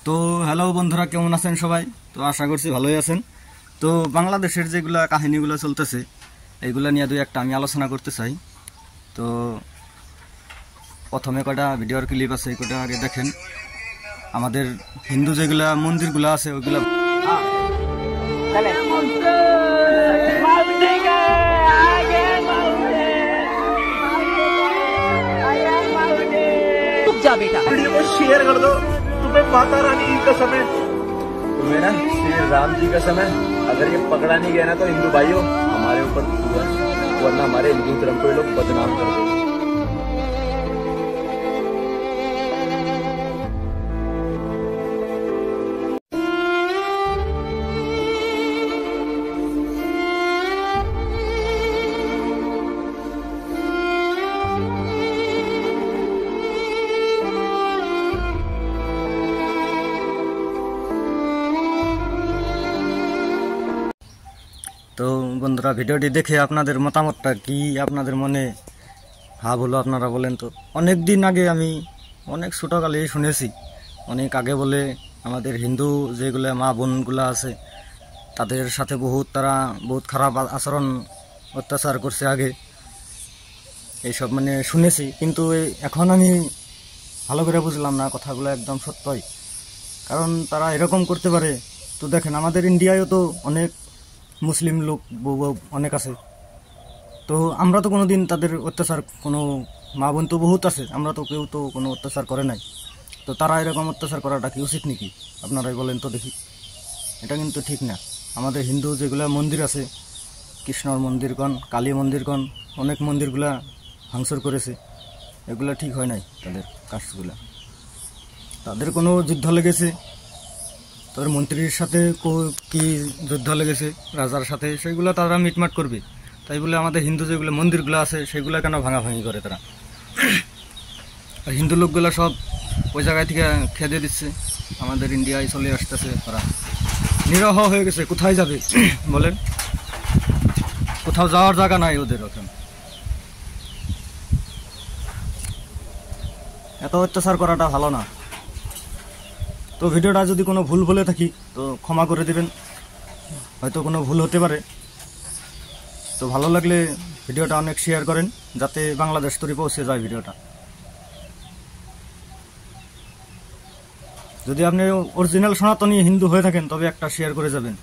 তো হ্যালো বন্ধুরা, কেমন আছেন সবাই? তো আশা করছি ভালোই আছেন। তো বাংলাদেশের যেগুলা কাহিনীগুলো চলতেছে এইগুলা নিয়ে দুই একটা আমি আলোচনা করতে চাই। তো প্রথমে কটা ভিডিওর ক্লিপ আছে, কটা আগে দেখেন। আমাদের হিন্দু যেগুলা মন্দিরগুলো আছে ওইগুলা जा बेटा वीडियो को शेयर कर दो। तुम्हें माता रानी की कसम है, तुम्हें ना श्री राम जी की कसम है, अगर ये पकड़ा नहीं गया ना तो हिंदू भाइयों हमारे ऊपर वरना हमारे हिंदू धर्म को ये लोग बदनाम कर देंगे। তো বন্ধুরা, ভিডিওটি দেখে আপনাদের মতামতটা কি, আপনাদের মনে ভাব হলো আপনারা বলেন। তো অনেক দিন আগে আমি অনেক ছোটোকালে শুনেছি, অনেক আগে বলে আমাদের হিন্দু যেগুলো মা বোনগুলো আছে তাদের সাথে তারা বহুত খারাপ আচরণ অত্যাচার করছে আগে, এইসব মানে শুনেছি। কিন্তু এখন আমি ভালো করে বুঝলাম না কথাগুলো একদম সত্যই, কারণ তারা এরকম করতে পারে। তো দেখেন, আমাদের ইন্ডিয়ায়ও তো অনেক মুসলিম লোক অনেক আছে। তো আমরা তো কোনো দিন তাদের অত্যাচার, কোনো মা বোন তো বহুত আছে, আমরা তো কেউ তো কোনো অত্যাচার করে নাই। তো তারা এরকম অত্যাচার করাটা কি উচিত নাকি? আপনারাই বলেন তো দেখি। এটা কিন্তু ঠিক না। আমাদের হিন্দু যেগুলা মন্দির আছে, কৃষ্ণর মন্দিরগণ, কালী মন্দিরগণ, অনেক মন্দিরগুলা ভাঙচুর করেছে, এগুলা ঠিক হয় নাই তাদের কাজগুলা। তাদের কোনো যুদ্ধ লেগেছে, তাদের মন্ত্রীর সাথে কি যুদ্ধ লেগেছে, রাজার সাথে, সেগুলো তারা মিটমাট করবে। তাই বলে আমাদের হিন্দু যেগুলো মন্দিরগুলো আছে সেগুলো কেন ভাঙাভাঙি করে তারা? আর হিন্দু লোকগুলো সব ওই জায়গায় থেকে খেদে দিচ্ছে, আমাদের ইন্ডিয়ায় চলে আসতেছে। তারা নিরহ হয়ে গেছে, কোথায় যাবে বলেন? কোথাও যাওয়ার জায়গা নাই ওদের। এখন এত অত্যাচার করাটা ভালো না। তো ভিডিওটা যদি কোনো ভুল বলে থাকি তো ক্ষমা করে দেবেন, হয়তো কোনো ভুল হতে পারে। তো ভালো লাগলে ভিডিওটা অনেক শেয়ার করেন, যাতে বাংলাদেশ তরি পৌঁছে যায় ভিডিওটা। যদি আপনি অরিজিনাল সনাতনী হিন্দু হয়ে থাকেন তবে একটা শেয়ার করে যাবেন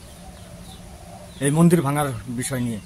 এই মন্দির ভাঙার বিষয় নিয়ে।